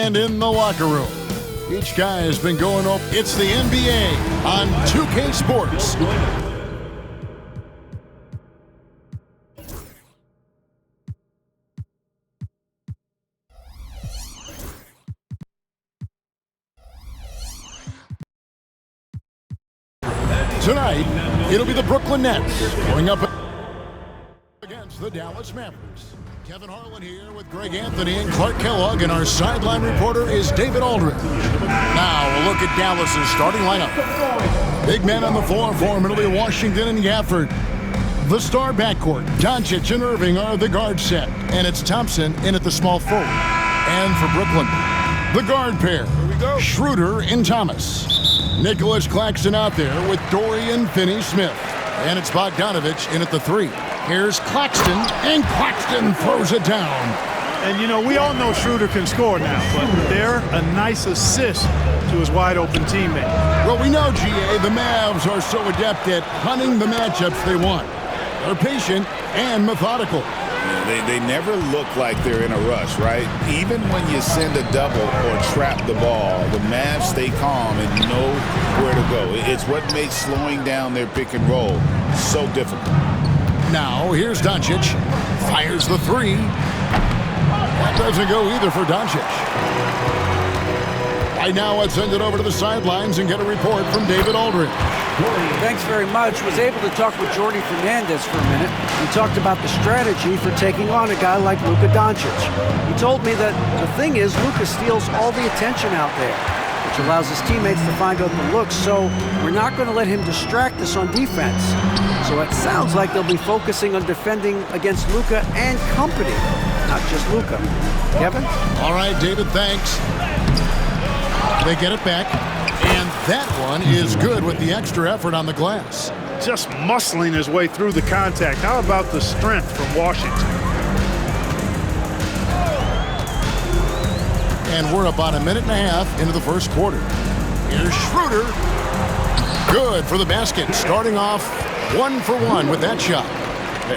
And in the locker room, each guy has been going up. It's the NBA on 2K Sports. Tonight, it'll be the Brooklyn Nets going up against the Dallas Mavericks. Kevin Harlan here with Greg Anthony and Clark Kellogg, and our sideline reporter is David Aldridge. Now, a look at Dallas's starting lineup. Big men on the floor for Italy, Washington and Gafford. The star backcourt, Doncic and Irving are the guard set, and it's Thompson in at the small forward. And for Brooklyn, the guard pair, Schroeder and Thomas. Nicholas Claxton out there with Dorian Finney-Smith. And it's Bogdanovich in at the 3. Here's Claxton, and Claxton throws it down. And, you know, we all know Schroeder can score now, but they're a nice assist to his wide-open teammate. Well, we know, GA, the Mavs are so adept at hunting the matchups they want. They're patient and methodical. They never look like they're in a rush, right? Even when you send a double or trap the ball, the Mavs stay calm and know where to go. It's what makes slowing down their pick and roll so difficult. Now, here's Doncic. Fires the 3. That doesn't go either for Doncic. Right now, let's send it over to the sidelines and get a report from David Aldridge. Thanks very much. Was able to talk with Jordi Fernandez for a minute. We talked about the strategy for taking on a guy like Luka Doncic. He told me that the thing is Luka steals all the attention out there, which allows his teammates to find open looks, so we're not going to let him distract us on defense. So it sounds like they'll be focusing on defending against Luka and company, not just Luka. Kevin? All right, David, thanks. They get it back, and that one is good with the extra effort on the glass. Just muscling his way through the contact. How about the strength from Washington? And we're about a minute and a half into the first quarter. Here's Schroeder. Good for the basket, starting off 1 for 1 with that shot.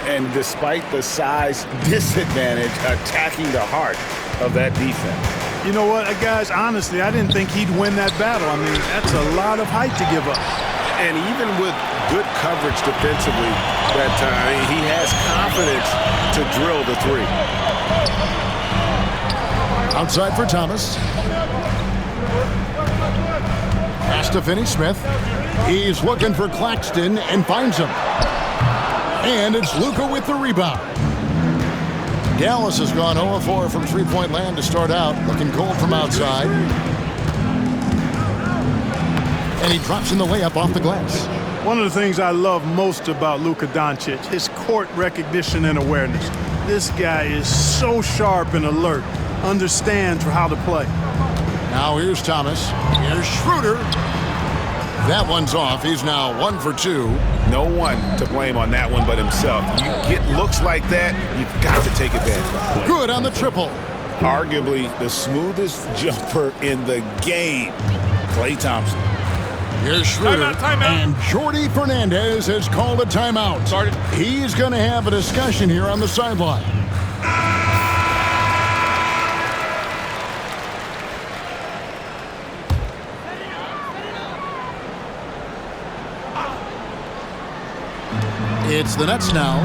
And despite the size disadvantage, attacking the heart of that defense. You know what, guys, honestly, I didn't think he'd win that battle. I mean, that's a lot of height to give up. And even with good coverage defensively that time, he has confidence to drill the 3. Outside for Thomas. Pass to Finney-Smith. He's looking for Claxton and finds him. And it's Luka with the rebound. Dallas has gone 0-4 from three-point land to start out, looking cold from outside. And he drops in the layup off the glass. One of the things I love most about Luka Doncic, his court recognition and awareness. This guy is so sharp and alert, understands how to play. Now here's Thomas. Here's Schroeder. That one's off. He's now 1 for 2. No one to blame on that one but himself. You get looks like that, you've got to take advantage. Good on the triple. Arguably the smoothest jumper in the game, Klay Thompson. Here's Schroeder. Timeout. And Jordi Fernandez has called a timeout. He's going to have a discussion here on the sideline. It's the Nets now.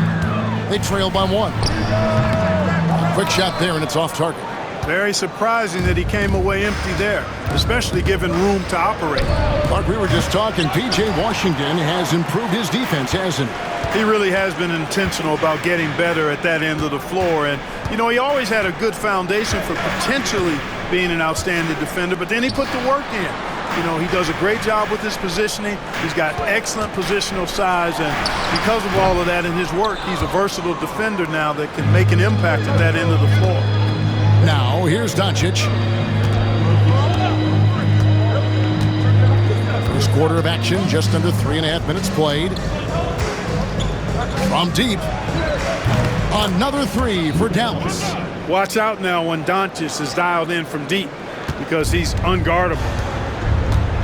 They trail by 1. Quick shot there, and it's off target. Very surprising that he came away empty there, especially given room to operate. Clark, we were just talking. P.J. Washington has improved his defense, hasn't he? He really has been intentional about getting better at that end of the floor. And, you know, he always had a good foundation for potentially being an outstanding defender, but then he put the work in. You know, he does a great job with his positioning. He's got excellent positional size, and because of all of that in his work, he's a versatile defender now that can make an impact at that end of the floor. Now, here's Doncic. First quarter of action, just under 3.5 minutes played. From deep, another 3 for Dallas. Watch out now when Doncic is dialed in from deep because he's unguardable.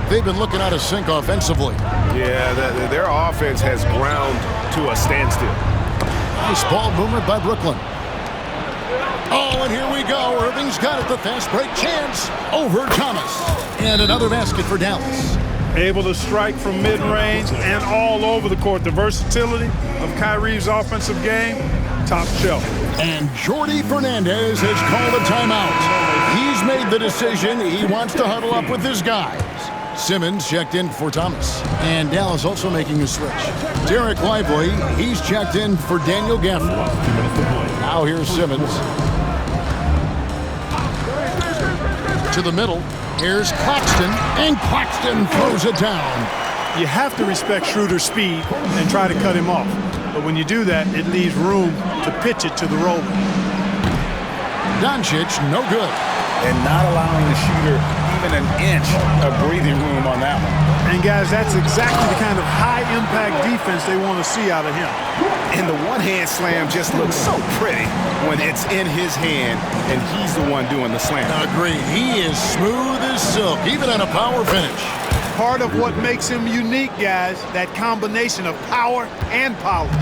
They've been looking out of sync offensively. Yeah, their offense has ground to a standstill. Nice ball movement by Brooklyn. Oh, and here we go. Irving's got it. The fast break chance over Thomas. And another basket for Dallas. Able to strike from mid-range and all over the court. The versatility of Kyrie's offensive game, top shelf. And Jordi Fernandez has called a timeout. He's made the decision. He wants to huddle up with his guys. Simmons checked in for Thomas. And Dallas also making a switch. Derek Lively, he's checked in for Daniel Gafford. Now here's Simmons. To the middle. Here's Claxton. And Claxton throws it down. You have to respect Schroeder's speed and try to cut him off. But when you do that, it leaves room to pitch it to the roller. Doncic, no good. And not allowing the shooter even an inch of breathing room on that one. And guys, that's exactly the kind of high-impact defense they want to see out of him. And the one-hand slam just looks so pretty when it's in his hand and he's the one doing the slam. Agreed. He is smooth as silk, even on a power finish. Part of what makes him unique, guys, that combination of power and polish.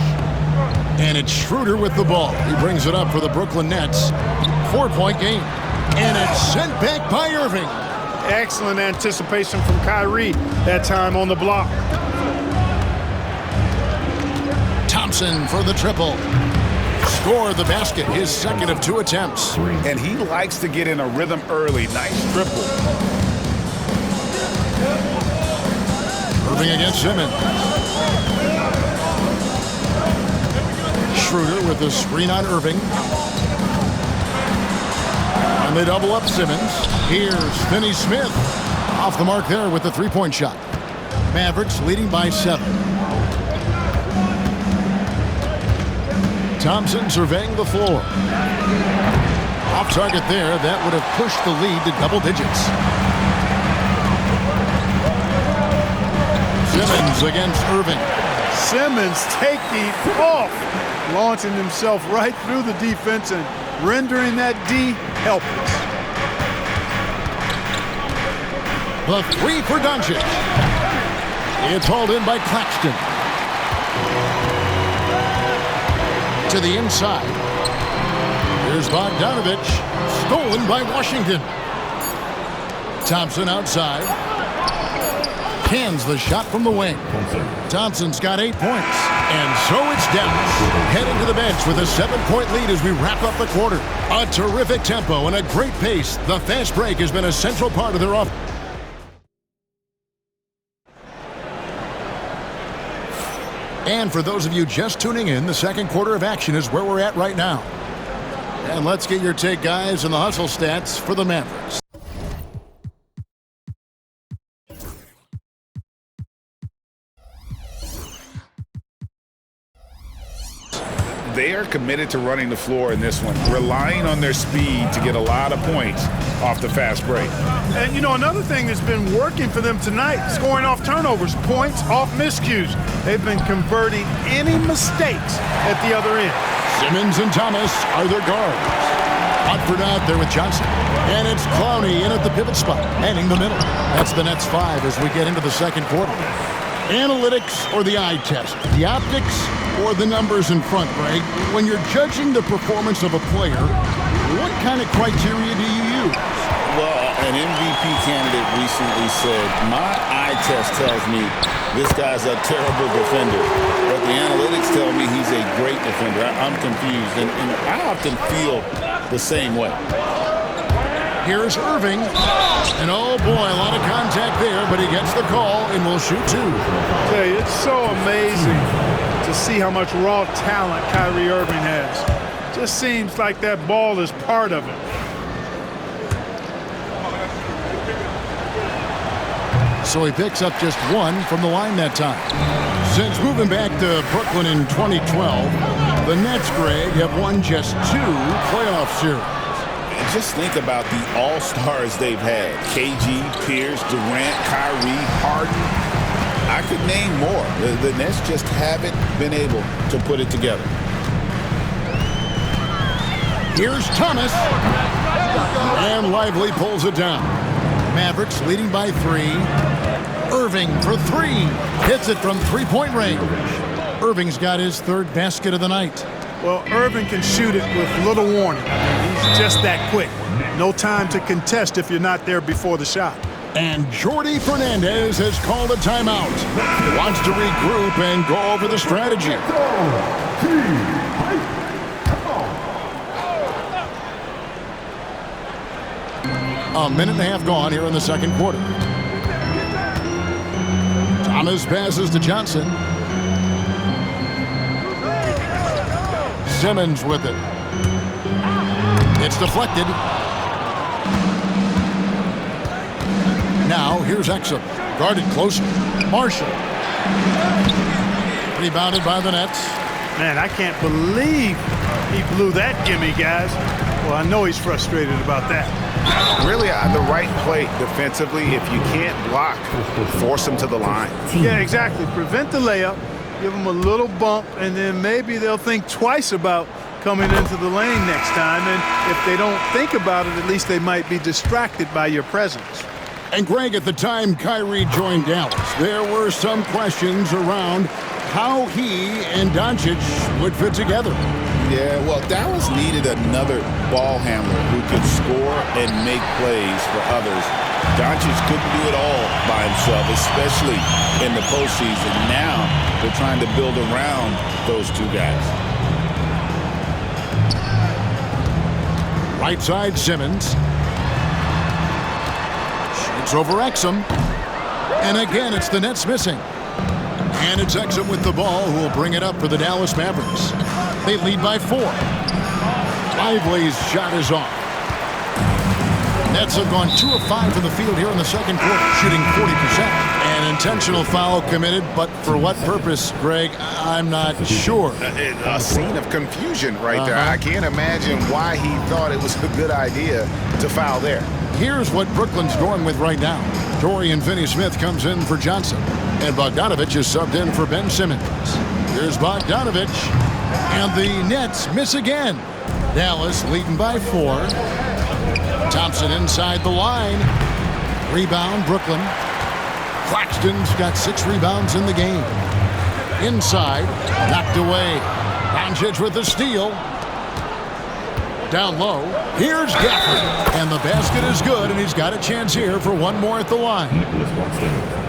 And it's Schroeder with the ball. He brings it up for the Brooklyn Nets. 4-point game. And it's sent back by Irving. Excellent anticipation from Kyrie that time on the block. Thompson for the triple. Score the basket, his second of 2 attempts. And he likes to get in a rhythm early. Nice triple. Irving against Simmons. Schroeder with the screen on Irving. And they double up Simmons. Here's Finney Smith. Off the mark there with the 3-point shot. Mavericks leading by 7. Thompson surveying the floor. Off target there. That would have pushed the lead to double digits. Simmons against Irving. Simmons taking off, launching himself right through the defense and rendering that D helpless. The 3 for Doncic. It's hauled in by Claxton. To the inside. Here's Bogdanovich. Stolen by Washington. Thompson outside. Cans the shot from the wing. Thompson's got 8 points. And so it's Dallas heading to the bench with a 7-point lead as we wrap up the quarter. A terrific tempo and a great pace. The fast break has been a central part of their offense. And for those of you just tuning in, the second quarter of action is where we're at right now. And let's get your take, guys, on the hustle stats for the Mavericks. They are committed to running the floor in this one, relying on their speed to get a lot of points off the fast break. And, you know, another thing that's been working for them tonight, scoring off turnovers, points off miscues. They've been converting any mistakes at the other end. Simmons and Thomas are their guards. Watford out there with Johnson. And it's Clowney in at the pivot spot, manning the middle. That's the Nets 5 as we get into the second quarter. Analytics or the eye test? The optics or the numbers in front, Greg? When you're judging the performance of a player, what kind of criteria do you use? Well, an MVP candidate recently said, my eye test tells me this guy's a terrible defender, but the analytics tell me he's a great defender. I'm confused, and I often feel the same way. Here's Irving, and oh boy, a lot of contact there, but he gets the call and will shoot 2. I tell you, it's so amazing to see how much raw talent Kyrie Irving has. Just seems like that ball is part of it. So he picks up just 1 from the line that time. Since moving back to Brooklyn in 2012, the Nets, Greg, have won just 2 playoff series. Just think about the all-stars they've had. KG, Pierce, Durant, Kyrie, Harden. I could name more. The Nets just haven't been able to put it together. Here's Thomas. And Lively pulls it down. Mavericks leading by 3. Irving for 3. Hits it from 3-point range. Irving's got his 3rd basket of the night. Well, Irvin can shoot it with little warning. He's just that quick. No time to contest if you're not there before the shot. And Jordy Fernandez has called a timeout. Wants to regroup and go over the strategy. A minute and a half gone here in the second quarter. Thomas passes to Johnson. Simmons with it. It's deflected. Now here's Exum. Guarded closer. Marshall. Rebounded by the Nets. Man, I can't believe he blew that gimme, guys. Well, I know he's frustrated about that. Really, the right play defensively. If you can't block, force him to the line. Yeah, exactly. Prevent the layup, give them a little bump, and then maybe they'll think twice about coming into the lane next time. And if they don't think about it, at least they might be distracted by your presence. And Greg, at the time Kyrie joined Dallas, there were some questions around how he and Doncic would fit together. Yeah, well, Dallas needed another ball handler who could score and make plays for others. Doncic couldn't do it all by himself, especially in the postseason. Now they're trying to build around those two guys. Right side, Simmons. Shoots over Exum. And again, it's the Nets missing. And it's Exum with the ball who will bring it up for the Dallas Mavericks. They lead by 4. Lively's shot is off. Nets have gone 2 of 5 from the field here in the second quarter, shooting 40%. An intentional foul committed, but for what purpose, Greg, I'm not sure. A scene of confusion right there. I can't imagine why he thought it was a good idea to foul there. Here's what Brooklyn's going with right now. Dorian Finney-Smith comes in for Johnson, and Bogdanovich is subbed in for Ben Simmons. Here's Bogdanovich, and the Nets miss again. Dallas leading by 4. Thompson inside the line. Rebound, Brooklyn. Claxton's got 6 rebounds in the game. Inside, knocked away. Doncic with the steal. Down low, here's Gafford. And the basket is good, and he's got a chance here for one more at the line.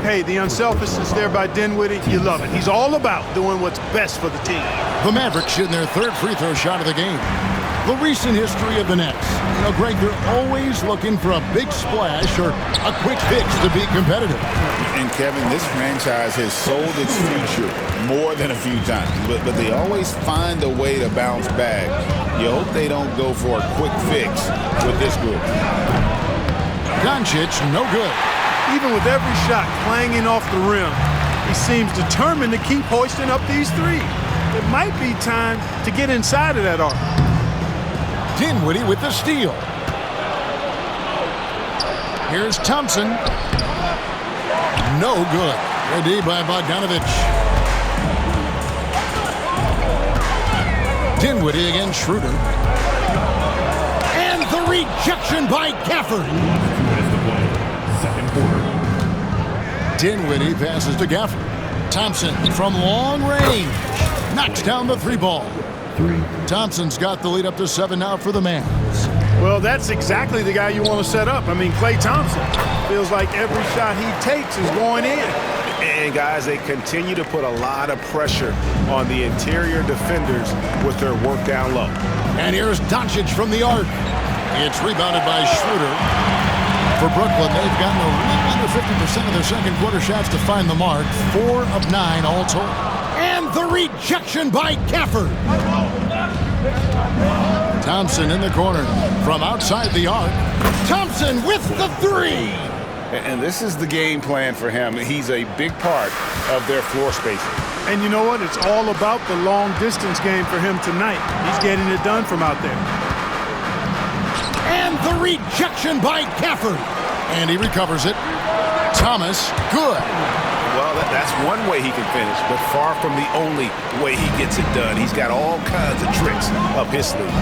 Hey, the unselfishness there by Dinwiddie, you love it. He's all about doing what's best for the team. The Mavericks shooting their 3rd free throw shot of the game. The recent history of the Nets. You know, Greg, they're always looking for a big splash or a quick fix to be competitive. And Kevin, this franchise has sold its future more than a few times, but they always find a way to bounce back. You hope they don't go for a quick fix with this group. Doncic, no good. Even with every shot clanging off the rim, he seems determined to keep hoisting up these threes. It might be time to get inside of that arc. Dinwiddie with the steal. Here's Thompson. No good. Ready by Bogdanovich. Dinwiddie against Schroeder. And the rejection by Gafford. Dinwiddie passes to Gafford. Thompson from long range knocks down the 3 ball. Thompson's got the lead up to 7 now for the Mavs. Well, that's exactly the guy you want to set up. I mean, Klay Thompson feels like every shot he takes is going in. And guys, they continue to put a lot of pressure on the interior defenders with their work down low. And here's Doncic from the arc. It's rebounded by Schroeder. For Brooklyn, they've gotten a little under 50% of their second quarter shots to find the mark. 4 of 9 all told. And the rejection by Gafford. Thompson in the corner from outside the arc. Thompson with the 3. And this is the game plan for him. He's a big part of their floor spacing. And you know what? It's all about the long distance game for him tonight. He's getting it done from out there. And the rejection by Gafford. And he recovers it. Thomas, good. Well, that's one way he can finish, but far from the only way he gets it done. He's got all kinds of tricks up his sleeve.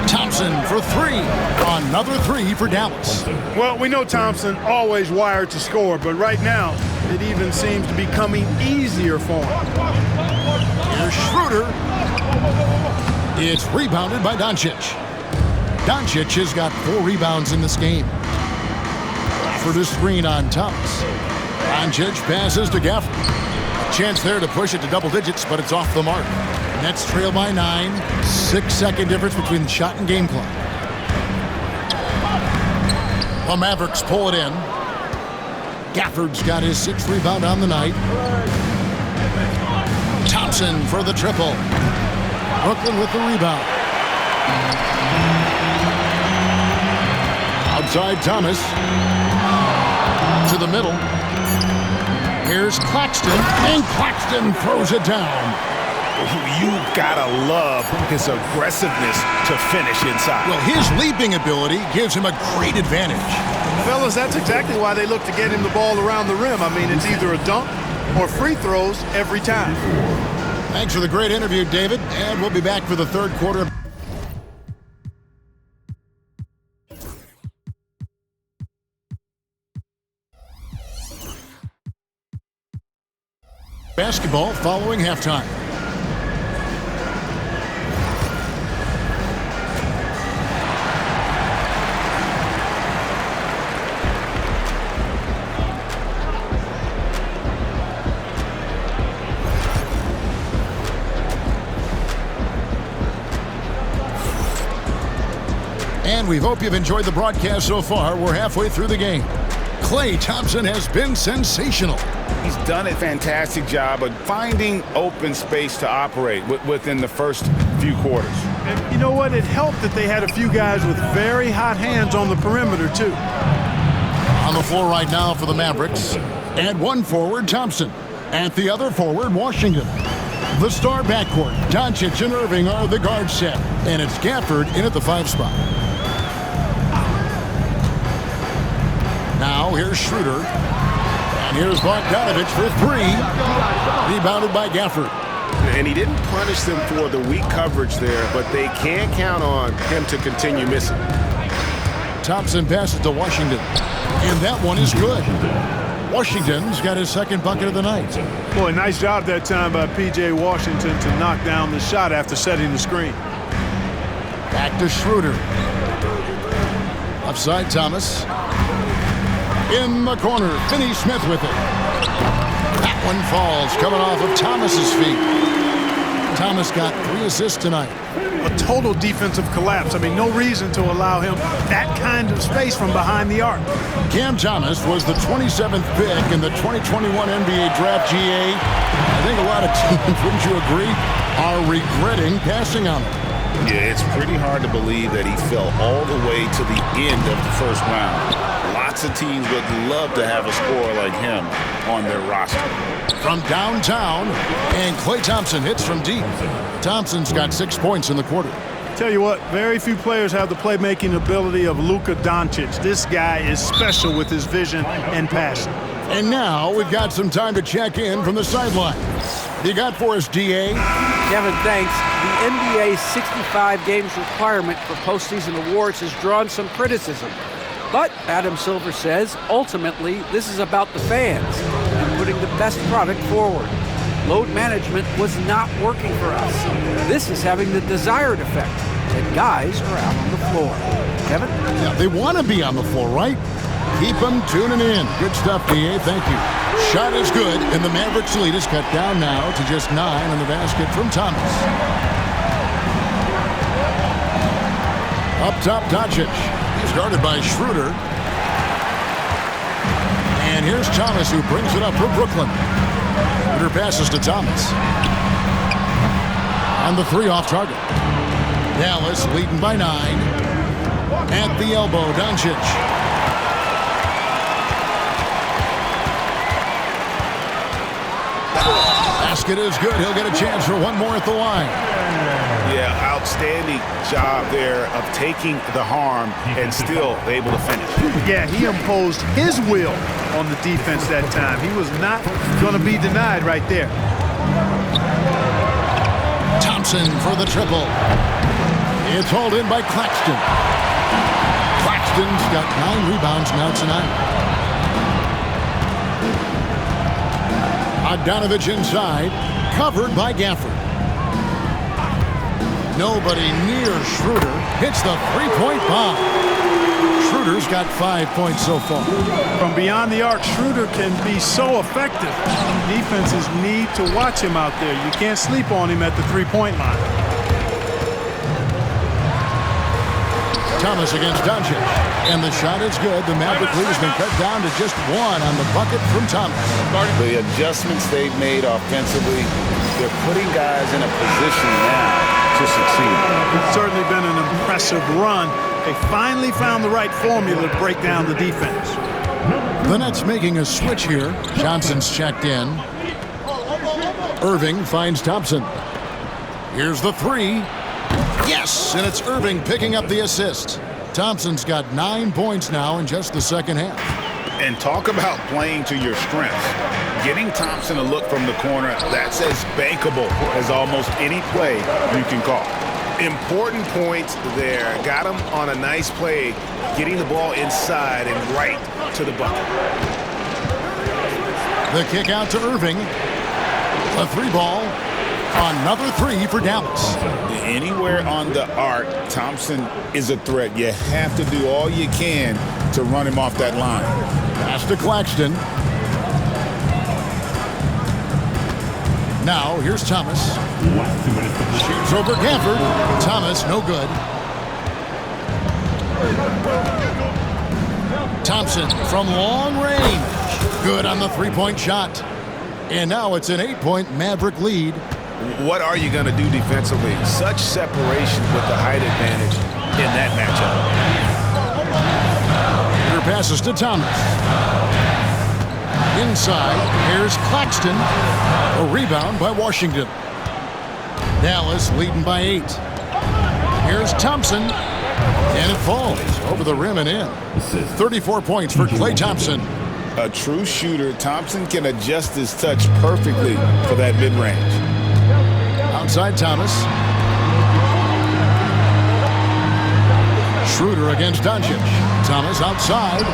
Thompson for 3. Another 3 for Dallas. Well, we know Thompson always wired to score, but right now it even seems to be coming easier for him. Here's Schroeder Schroeder. It's rebounded by Doncic. Doncic has got 4 rebounds in this game. For the screen on Thomas. Doncic passes to Gafford. Chance there to push it to double digits, but it's off the mark. Nets trail by 9. 6-second difference between the shot and game clock. The Mavericks pull it in. Gafford's got his 6th rebound on the night. Thompson for the triple. Brooklyn with the rebound. Outside Thomas. To the middle. Here's Claxton, and Claxton throws it down. You gotta love his aggressiveness to finish inside. Well, his leaping ability gives him a great advantage. Fellas, that's exactly why they look to get him the ball around the rim. I mean, it's either a dunk or free throws every time. Thanks for the great interview, David, and we'll be back for the third quarter. Basketball following halftime. And we hope you've enjoyed the broadcast so far. We're halfway through the game. Klay Thompson has been sensational. He's done a fantastic job of finding open space to operate within the first few quarters. And you know what? It helped that they had a few guys with very hot hands on the perimeter, too. On the floor right now for the Mavericks. And one forward, Thompson. At the other forward, Washington. The star backcourt, Doncic and Irving are the guard set. And it's Gafford in at the 5 spot. Now here's Schroeder. And here's Bogdanovich for 3. Rebounded by Gafford. And he didn't punish them for the weak coverage there, but they can't count on him to continue missing. Thompson passes to Washington. And that one is good. Washington's got his 2nd bucket of the night. Boy, nice job that time by P.J. Washington to knock down the shot after setting the screen. Back to Schroeder. Upside Thomas. In the corner, Finney-Smith with it. That one falls, coming off of Thomas's feet. Thomas got 3 assists tonight. A total defensive collapse. I mean, no reason to allow him that kind of space from behind the arc. Cam Thomas was the 27th pick in the 2021 NBA Draft. GA. I think a lot of teams, wouldn't you agree, are regretting passing on him. Yeah, it's pretty hard to believe that he fell all the way to the end of the first round. Lots of teams would love to have a scorer like him on their roster. From downtown, and Klay Thompson hits from deep. Thompson's got 6 points in the quarter. Tell you what, very few players have the playmaking ability of Luka Doncic. This guy is special with his vision and passing. And now we've got some time to check in from the sideline. You got for us, D.A.? Kevin, thanks. The NBA's 65 games requirement for postseason awards has drawn some criticism. But, Adam Silver says, ultimately, this is about the fans and putting the best product forward. Load management was not working for us. This is having the desired effect, that guys are out on the floor. Kevin? Yeah, they want to be on the floor, right? Keep them tuning in. Good stuff, D.A. Thank you. Shot is good, and the Mavericks lead is cut down now to just 9 on the basket from Thomas. Up top, Doncic. He's guarded by Schroeder. And here's Thomas, who brings it up for Brooklyn. Schroeder passes to Thomas. And the 3 off target. Dallas leading by 9. At the elbow, Doncic. Basket is good. He'll get a chance for one more at the line. Yeah, outstanding job there of taking the harm and still able to finish. Yeah, he imposed his will on the defense that time. He was not going to be denied right there. Thompson for the triple. It's hauled in by Claxton. Claxton's got 9 rebounds now tonight. Bogdanovich inside, covered by Gafford. Nobody near Schroeder. Hits the three-point bomb. Schroeder's got 5 points so far. From beyond the arc, Schroeder can be so effective. Defenses need to watch him out there. You can't sleep on him at the three-point line. Thomas against Doncic. And the shot is good. The Maverick lead has been cut down to just 1 on the bucket from Thomas. The adjustments they've made offensively, they're putting guys in a position now to succeed. It's certainly been an impressive run. They finally found the right formula to break down the defense. The Nets making a switch here. Johnson's checked in. Irving finds Thompson. Here's the three. Yes, and it's Irving picking up the assist. Thompson's got 9 points now in just the second half. And talk about playing to your strengths. Getting Thompson a look from the corner, that's as bankable as almost any play you can call. Important points there. Got him on a nice play, getting the ball inside and right to the bucket. The kick out to Irving. A three ball. Another three for Dallas. Anywhere on the arc, Thompson is a threat. You have to do all you can to run him off that line. Pass to Claxton. Now, here's Thomas. Shoots over Gafford. Thomas, no good. Thompson from long range. Good on the three-point shot. And now it's an 8-point Maverick lead. What are you going to do defensively? Such separation with the height advantage in that matchup. Her passes to Thomas. Inside, here's Claxton. A rebound by Washington. Dallas leading by 8. Here's Thompson. And it falls over the rim and in. 34 points for Klay Thompson. A true shooter, Thompson can adjust his touch perfectly for that mid-range. Outside Thomas. Schroeder against Doncic. Thomas outside.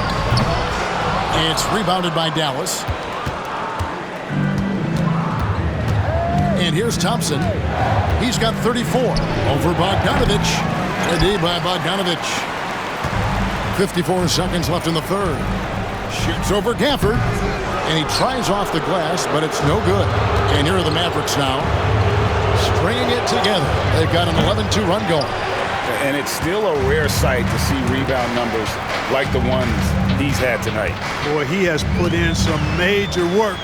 It's rebounded by Dallas. And here's Thompson. He's got 34 over Bogdanovic. A D by Bogdanovic. 54 seconds left in the third. Shoots over Gafford. And he tries off the glass, but it's no good. And here are the Mavericks now. Stringing it together. They've got an 11-2 run going. And it's still a rare sight to see rebound numbers like the ones he's had tonight. Boy, he has put in some major work.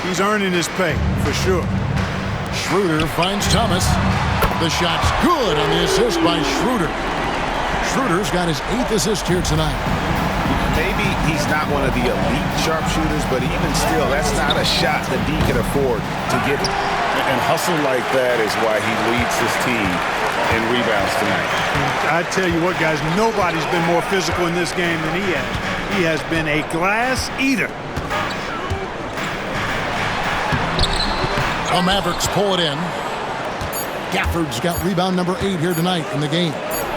He's earning his pay, for sure. Schroeder finds Thomas. The shot's good on the assist by Schroeder. Schroeder's got his 8th assist here tonight. Maybe he's not one of the elite sharpshooters, but even still, that's not a shot that he can afford to give him. And hustle like that is why he leads his team in rebounds tonight. I tell you what, guys, nobody's been more physical in this game than he has. He has been a glass eater. The Mavericks pull it in. Gafford's got rebound number 8 here tonight in the game.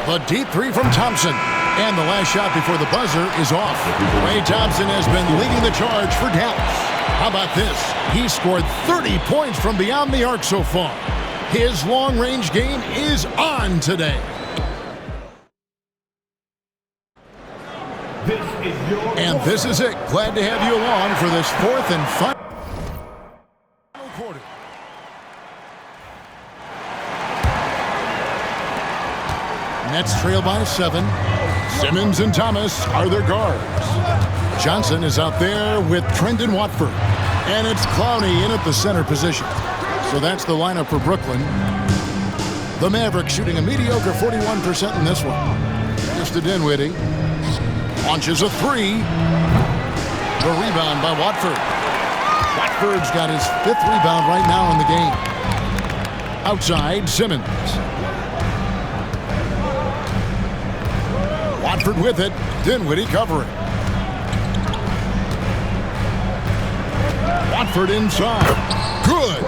The deep three from Thompson. And the last shot before the buzzer is off. Klay Thompson has been leading the charge for Dallas. How about this? He scored 30 points from beyond the arc so far. His long-range game is on today. And this is it. Glad to have you along for this 4th and final quarter. Nets trail by 7. Simmons and Thomas are their guards. Johnson is out there with Trendon Watford. And it's Clowney in at the center position. So that's the lineup for Brooklyn. The Mavericks shooting a mediocre 41% in this one. Just to Dinwiddie. Launches a 3. The rebound by Watford. Watford's got his 5th rebound right now in the game. Outside, Simmons. Watford with it. Dinwiddie covering. Watford inside. Good.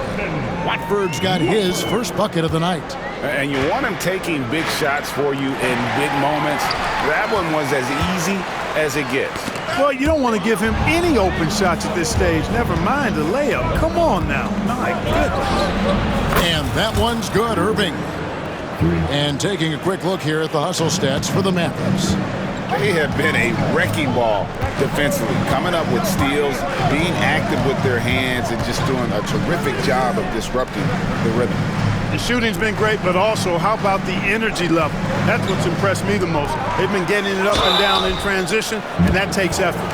Watford's got his first bucket of the night. And you want him taking big shots for you in big moments. That one was as easy as it gets. Well, you don't want to give him any open shots at this stage. Never mind a layup. Come on now. My goodness. And that one's good, Irving. And taking a quick look here at the hustle stats for the Mavericks. They have been a wrecking ball defensively, coming up with steals, being active with their hands, and just doing a terrific job of disrupting the rhythm. The shooting's been great, but also how about the energy level? That's what's impressed me the most. They've been getting it up and down in transition, and that takes effort.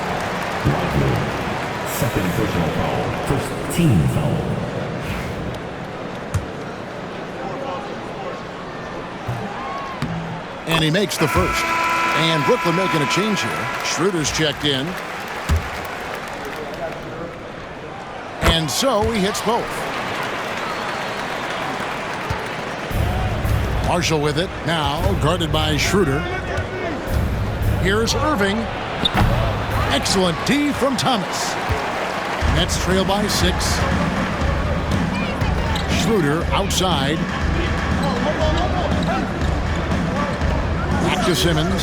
Second personal foul, first team foul. And he makes the first. And Brooklyn making a change here. Schroeder's checked in. And so he hits both. Marshall with it. Now guarded by Schroeder. Here's Irving. Excellent D from Thomas. Nets trail by 6. Schroeder outside. Back to Simmons.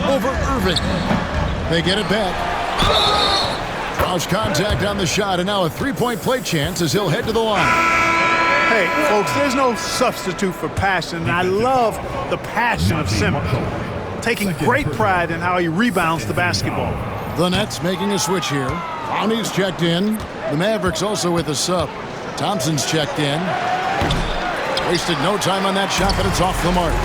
Over Irving. They get it back. Draws contact on the shot, and now a three-point play chance as he'll head to the line. Hey, folks, there's no substitute for passion, and I love the passion of Simmons. Taking great pride in how he rebounds the basketball. The Nets making a switch here. Clowney's checked in. The Mavericks also with a sub. Thompson's checked in. Wasted no time on that shot, but it's off the mark.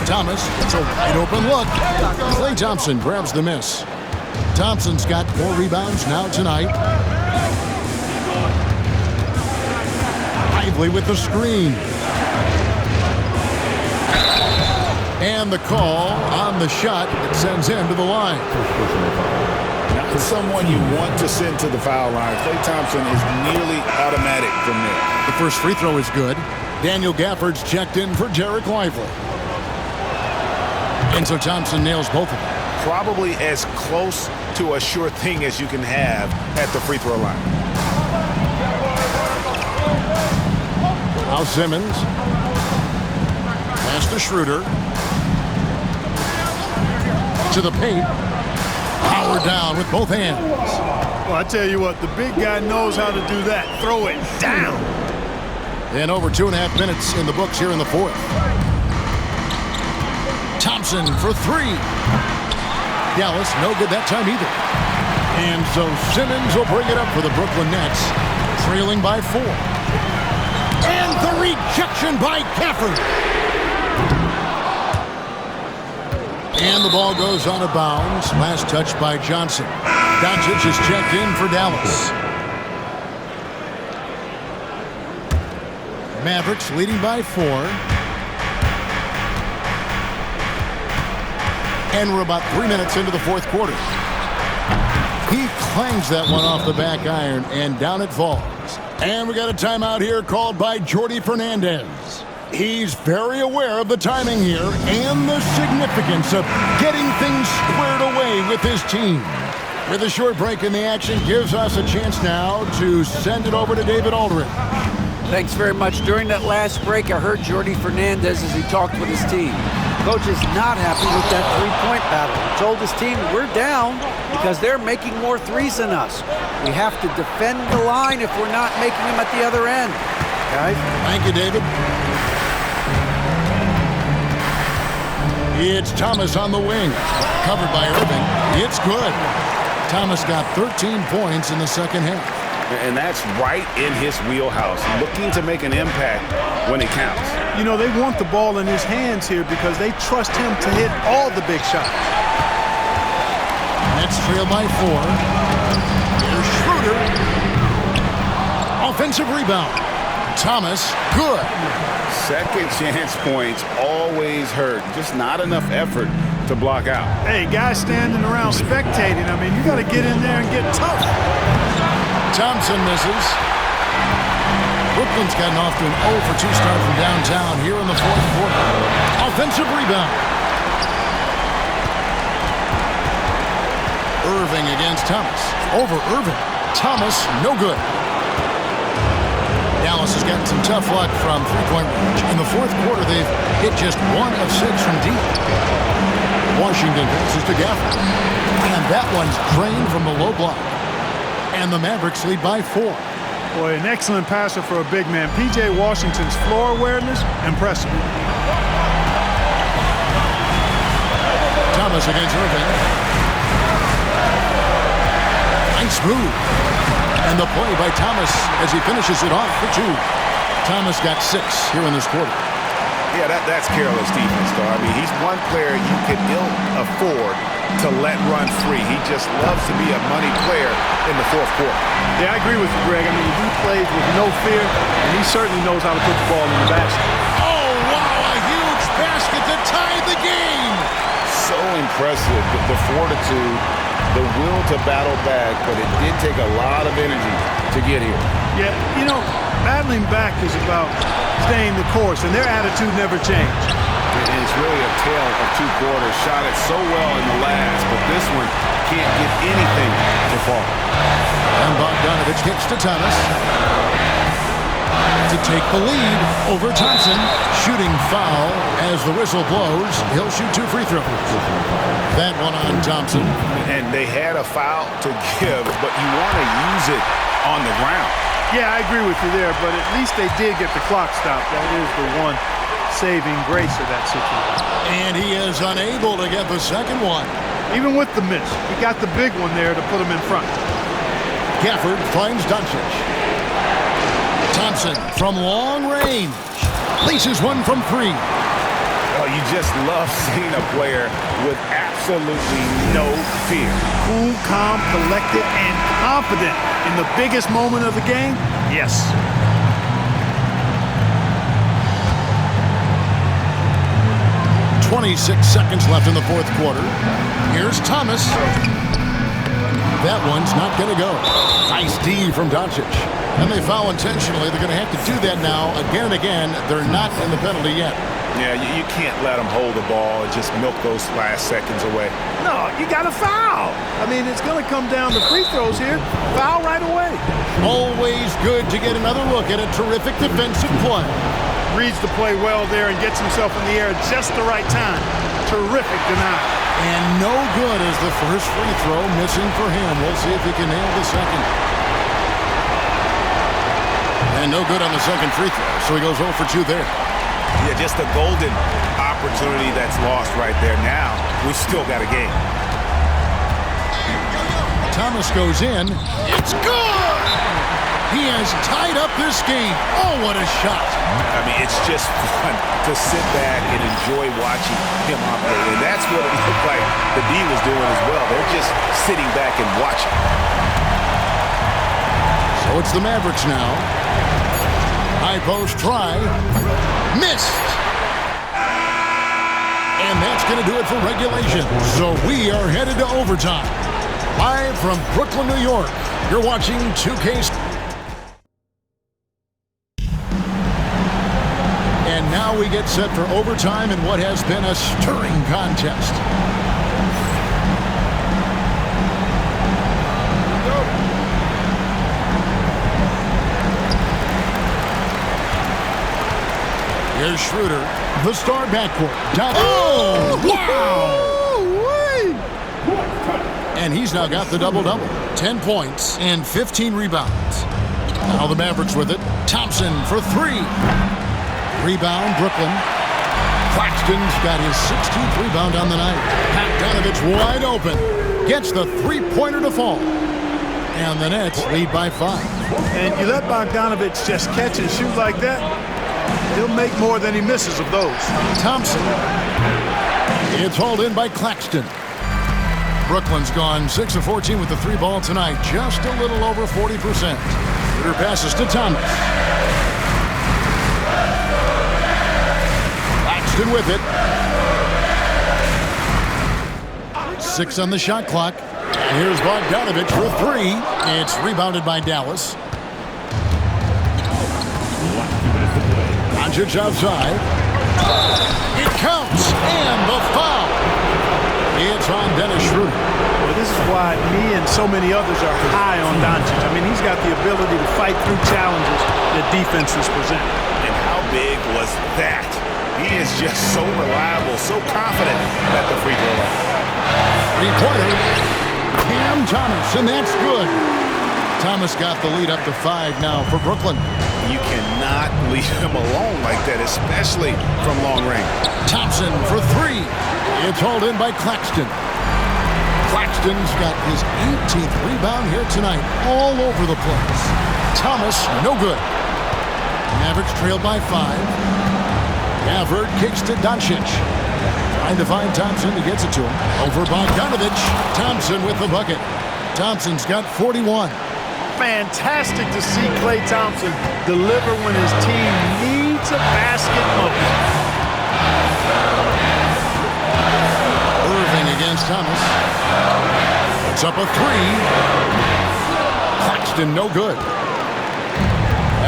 Thomas, it's a wide open look. Klay Thompson grabs the miss. Thompson's got 4 rebounds now tonight. Lively with the screen. And the call on the shot that sends him to the line. Not someone you want to send to the foul line. Klay Thompson is nearly automatic from there. The first free throw is good. Daniel Gafford's checked in for Derek Lively. And so Thompson nails both of them. Probably as close to a sure thing as you can have at the free throw line. Now Simmons. Pass to Schroeder. To the paint. Power down with both hands. Well, I tell you what, the big guy knows how to do that. Throw it down. And over 2.5 minutes in the books here in the fourth. Thompson for 3. Dallas, no good that time either. And so Simmons will bring it up for the Brooklyn Nets, trailing by 4. And the rejection by Gafford. And the ball goes out of bounds. Last touch by Johnson. Doncic is checked in for Dallas. Mavericks leading by 4. And we're about 3 minutes into the fourth quarter. He clangs that one off the back iron, and down it falls. And we got a timeout here called by Jordi Fernandez. He's very aware of the timing here and the significance of getting things squared away with his team. With a short break in the action, gives us a chance now to send it over to David Aldridge. Thanks very much. During that last break, I heard Jordi Fernandez as he talked with his team. Coach is not happy with that three-point battle. He told his team, we're down because they're making more threes than us. We have to defend the line if we're not making them at the other end. Guys? Thank you, David. It's Thomas on the wing. Covered by Irving. It's good. Thomas got 13 points in the second half. And that's right in his wheelhouse, looking to make an impact when it counts. You know, they want the ball in his hands here because they trust him to hit all the big shots. Nets trail by 4. Here's Schroeder. Offensive rebound. Thomas, good. Second chance points always hurt. Just not enough effort to block out. Hey, guys standing around spectating, I mean, you got to get in there and get tough. Thompson misses. Brooklyn's gotten off to an 0 for 2 start from downtown here in the fourth quarter. Offensive rebound. Irving against Thomas. Over Irving. Thomas, no good. Dallas has gotten some tough luck from three-point range. In the fourth quarter, they've hit just 1 of 6 from deep. Washington passes to Gafford. And that one's drained from the low block. And the Mavericks lead by 4. Boy, an excellent passer for a big man. P.J. Washington's floor awareness, impressive. Thomas against Irving. Nice move. And the play by Thomas as he finishes it off for 2. Thomas got 6 here in this quarter. Yeah, that's careless defense, though. I mean, he's one player you can ill afford to let run free. He just loves to be a money player in the fourth quarter. Yeah, I agree with you, Greg. I mean, he plays with no fear, and he certainly knows how to put the ball in the basket. Oh, wow, a huge basket to tie the game. So impressive, the fortitude, the will to battle back, but it did take a lot of energy to get here. Yeah, you know, battling back is about staying the course, and their attitude never changed. It's really a tale of 2 quarters. Shot it so well in the last, but this one can't get anything to fall. And Bogdanovich kicks to Thomas to take the lead over Thompson. Shooting foul as the whistle blows. He'll shoot 2 free throws. That one on Thompson. And they had a foul to give, but you want to use it on the ground. Yeah, I agree with you there, but at least they did get the clock stopped. That is the one saving grace of that situation. And he is unable to get the second one. Even with the miss, he got the big one there to put him in front. Gafford finds Doncic. Thompson from long range. Laces one from 3. Oh, you just love seeing a player with absolutely no fear. Cool, calm, collected, and confident in the biggest moment of the game. Yes. .26 seconds left in the fourth quarter. Here's Thomas. That one's not going to go. Nice D from Doncic. And they foul intentionally. They're going to have to do that now again and again. They're not in the penalty yet. Yeah, you can't let them hold the ball and just milk those last seconds away. No, you got to foul. I mean, it's going to come down to free throws here. Foul right away. Always good to get another look at a terrific defensive play. Reads the play well there and gets himself in the air at just the right time. Terrific denial. And no good as the first free throw missing for him. We'll see if he can nail the second. And no good on the second free throw, so he goes 0 for 2 there. Yeah, just a golden opportunity that's lost right there. Now, we've still got a game. Thomas goes in. It's good! He has tied up this game. Oh, what a shot. I mean, it's just fun to sit back and enjoy watching him operate. And that's what it looked like the D was doing as well. They're just sitting back and watching. So it's the Mavericks now. High post try. Missed. And that's going to do it for regulation. So we are headed to overtime. Live from Brooklyn, New York. You're watching 2K. And now we get set for overtime in what has been a stirring contest. Here's Schroeder, the star backcourt. Oh, wow! And he's now got the double-double. 10 points and 15 rebounds. Now the Mavericks with it. Thompson for 3. Rebound, Brooklyn. Claxton's got his 16th rebound on the night. Bogdanovich wide open. Gets the three-pointer to fall. And the Nets lead by 5. And you let Bogdanovich just catch and shoot like that, he'll make more than he misses of those. Thompson. It's hauled in by Claxton. Brooklyn's gone 6 of 14 with the 3 ball tonight. Just a little over 40%. Schroeder passes to Thomas. Claxton with it. 6 on the shot clock. Here's Bogdanovich for 3. It's rebounded by Dallas. Doncic outside. It counts, and the foul. It's on Dennis Schroeder. Well, this is why me and so many others are high on Doncic. I mean, he's got the ability to fight through challenges that defenses present. And how big was that? He is just so reliable, so confident at the free throw line. Three-pointer. Cam Thomas, and that's good. Thomas got the lead up to 5 now for Brooklyn. You cannot leave him alone like that, especially from long range. Thompson for 3. It's hauled in by Claxton. Claxton's got his 18th rebound here tonight, all over the place. Thomas, no good. Mavericks trailed by 5. Gafford kicks to Doncic. Trying to find Thompson. He gets it to him. Over Bogdanovich. Thompson with the bucket. Thompson's got 41. Fantastic to see Klay Thompson deliver when his team needs a basket most. Irving against Thomas. It's up a 3. Claxton no good.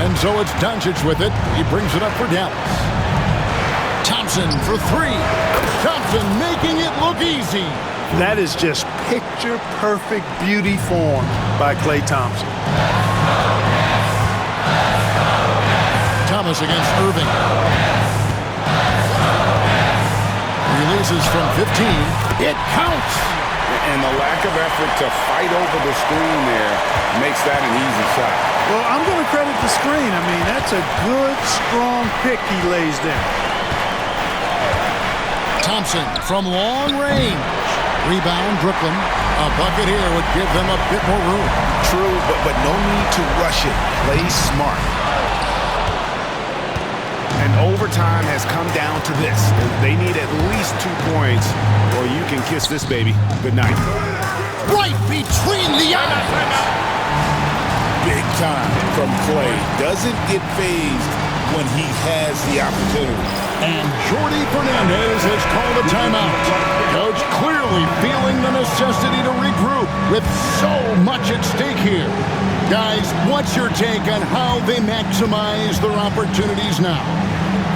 And so it's Doncic with it. He brings it up for Dallas. Thompson for 3. Thompson making it look easy. That is just picture-perfect beauty form by Klay Thompson. Thomas against Irving. Releases from 15. It counts. And the lack of effort to fight over the screen there makes that an easy shot. Well, I'm going to credit the screen. I mean, that's a good, strong pick he lays there. Thompson from long range. Rebound, Brooklyn. A bucket here would give them a bit more room. True, but no need to rush it. Play smart. And overtime has come down to this. They need at least 2 points, or you can kiss this baby goodnight. Right between the eyes. Big time from Klay. Doesn't get phased when he has the opportunity. And Jordi Fernandez has called a timeout. Coach clearly feeling the necessity to regroup with so much at stake here. Guys, what's your take on how they maximize their opportunities now?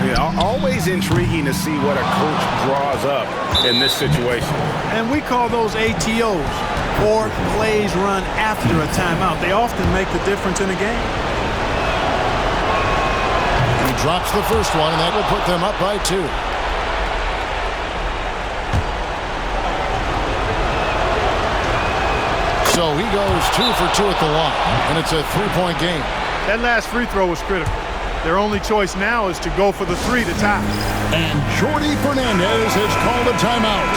Yeah, always intriguing to see what a coach draws up in this situation. And we call those ATOs, or plays run after a timeout. They often make the difference in a game. He drops the first one, and that will put them up by 2. So he goes 2 for 2 at the line, and it's a 3-point game. That last free throw was critical. Their only choice now is to go for the 3 to tie. And Jordi Fernandez has called a timeout.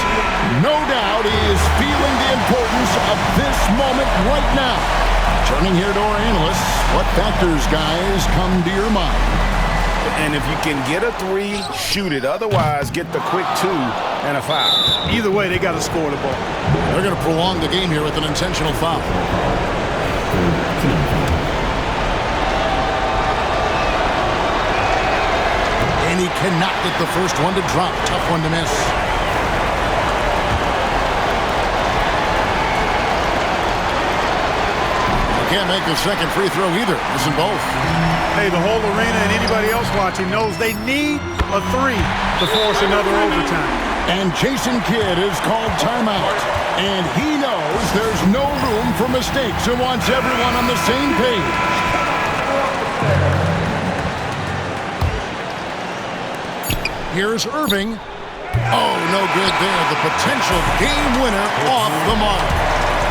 No doubt he is feeling the importance of this moment right now. Turning here to our analysts, what factors, guys, come to your mind? And if you can get a 3, shoot it. Otherwise, get the quick 2 and a foul. Either way, they got to score the ball. They're going to prolong the game here with an intentional foul. And he cannot get the first one to drop. Tough one to miss. Can't make the second free throw either. Missing both. Hey, the whole arena and anybody else watching knows they need a 3 to force another overtime. And Jason Kidd is called timeout. And he knows there's no room for mistakes and wants everyone on the same page. Here's Irving. Oh, no good there. The potential game winner off the mark.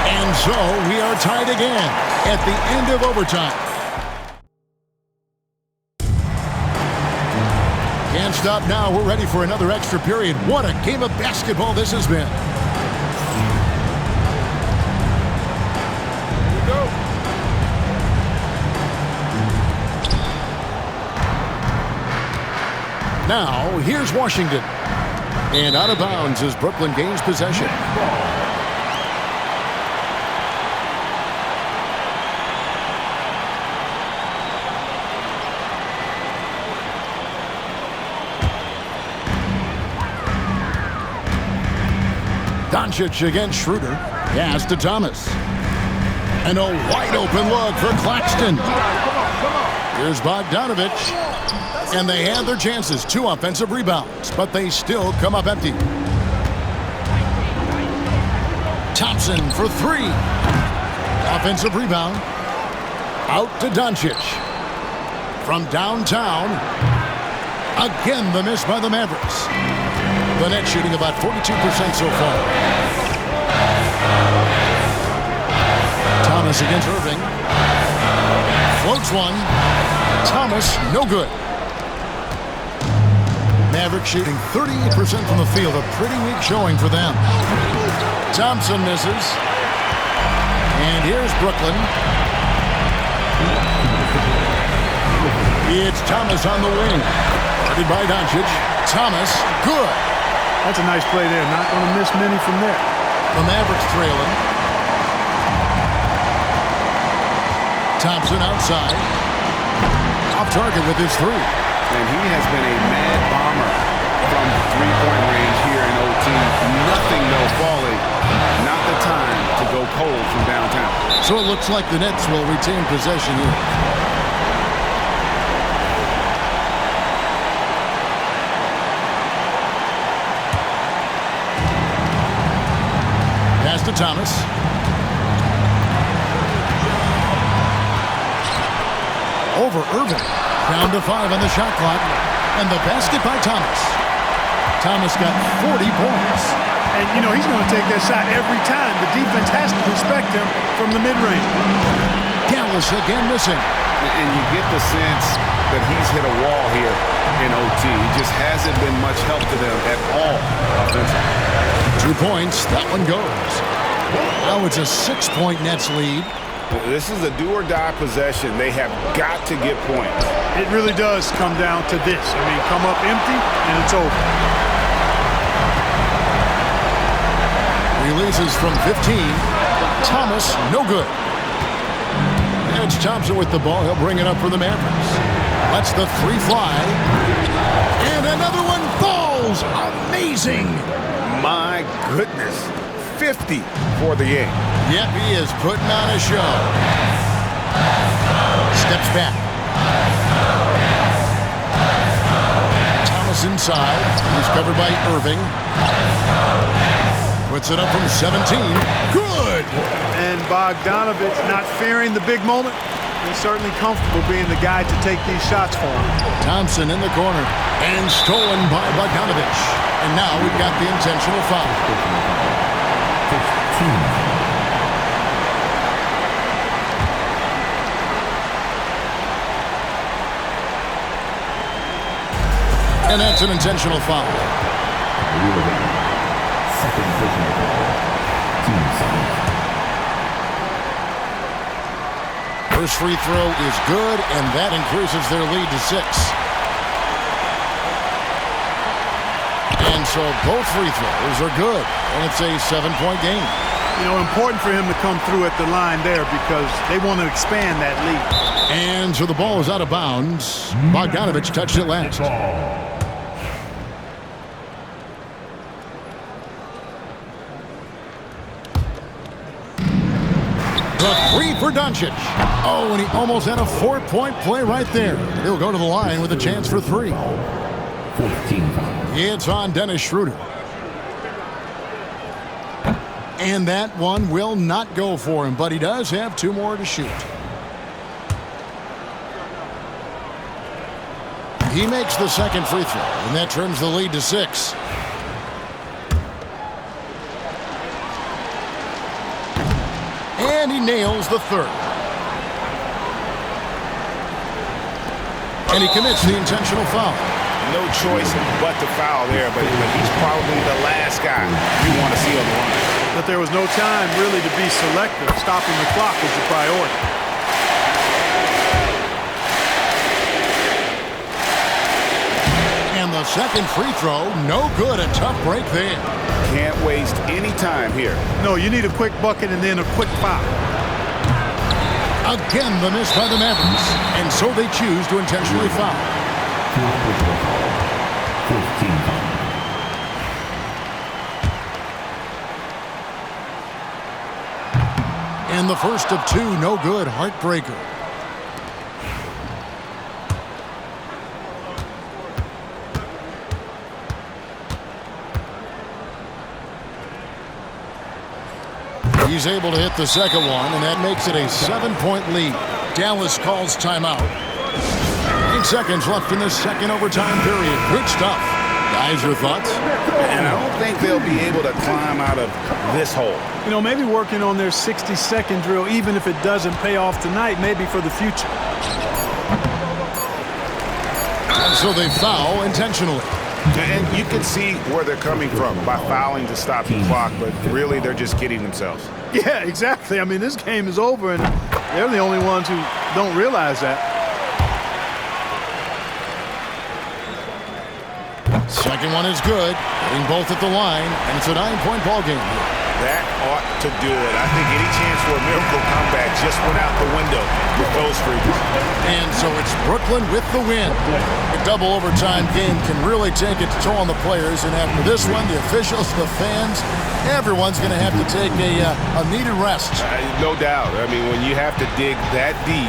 And so we are tied again at the end of overtime. Can't stop now. We're ready for another extra period. What a game of basketball this has been. Now, here's Washington. And out of bounds as Brooklyn gains possession. Doncic against Schroeder. Pass to Thomas. And a wide-open look for Claxton. Here's Bogdanovich. And they had their chances. 2 offensive rebounds, but they still come up empty. Thompson for 3. Offensive rebound. Out to Doncic. From downtown. Again, the miss by the Mavericks. The net shooting about 42% so far. Thomas against Irving. Floats one. Thomas, no good. Mavericks shooting 38% from the field. A pretty weak showing for them. Thompson misses. And here's Brooklyn. It's Thomas on the wing. Guarded by Doncic. Thomas, good. That's a nice play there. Not going to miss many from there. The Mavericks trailing. Thompson outside. Off target with his three. And he has been a mad bomber from three-point range here in OT. Nothing, no volley. Not the time to go cold from downtown. So it looks like the Nets will retain possession here. Pass to Thomas. Over Irving. Down to 5 on the shot clock. And the basket by Thomas. Thomas got 40 points. And, you know, he's going to take that shot every time. The defense has to respect him from the mid-range. Dallas again missing. And you get the sense that he's hit a wall here in OT. He just hasn't been much help to them at all offensively. 2 points. That one goes. Now it's a 6-point Nets lead. This is a do-or-die possession. They have got to get points. It really does come down to this. I mean, come up empty, and it's over. Releases from 15. Thomas, no good. It's Thompson with the ball. He'll bring it up for the Mavericks. Lets the three fly. And another one falls. Amazing. My goodness. 50 for the game. Yep, he is putting on a show. Steps back. Thomas inside. He's covered by Irving. Puts it up from 17. Good! And Bogdanovich not fearing the big moment. He's certainly comfortable being the guy to take these shots for him. Thompson in the corner. And stolen by Bogdanovich. And now we've got the intentional foul. 15. And that's an intentional foul. Second personal foul. Team foul. First free throw is good, and that increases their lead to 6. And so both free throws are good, and it's a 7-point game. You know, important for him to come through at the line there because they want to expand that lead. And so the ball is out of bounds. Bogdanovich touched it last. The three for Doncic. Oh, and he almost had a 4-point play right there. He'll go to the line with a chance for 3. 14 foul. It's on Dennis Schroeder. And that one will not go for him, but he does have 2 more to shoot. He makes the second free throw, and that trims the lead to 6. And he nails the third. And he commits the intentional foul. No choice but to foul there, but he's probably the last guy you want to see on the line. But there was no time really to be selective. Stopping the clock was the priority. And the second free throw, no good. A tough break there. Can't waste any time here. No, you need a quick bucket and then a quick foul. Again, the miss by the Mavericks. And so they choose to intentionally foul. 15 foul. And the first of 2, no good. Heartbreaker. He's able to hit the second one, and that makes it a 7-point lead. Dallas calls timeout. 8 seconds left in the second overtime period. Good stuff. Guys, your thoughts? And I don't think they'll be able to climb out of this hole. You know, maybe working on their 60-second drill, even if it doesn't pay off tonight, maybe for the future. And so they foul intentionally. And you can see where they're coming from by fouling to stop the clock, but really they're just kidding themselves. Yeah, exactly. I mean, this game is over, and they're the only ones who don't realize that. Second one is good. Getting both at the line, and it's a 9-point ball game here. That ought to do it. I think any chance for a miracle comeback just went out the window with those freaks. And so it's Brooklyn with the win. A double overtime game can really take its toll on the players, and after this one, the officials, the fans, everyone's going to have to take a needed rest. No doubt. I mean, when you have to dig that deep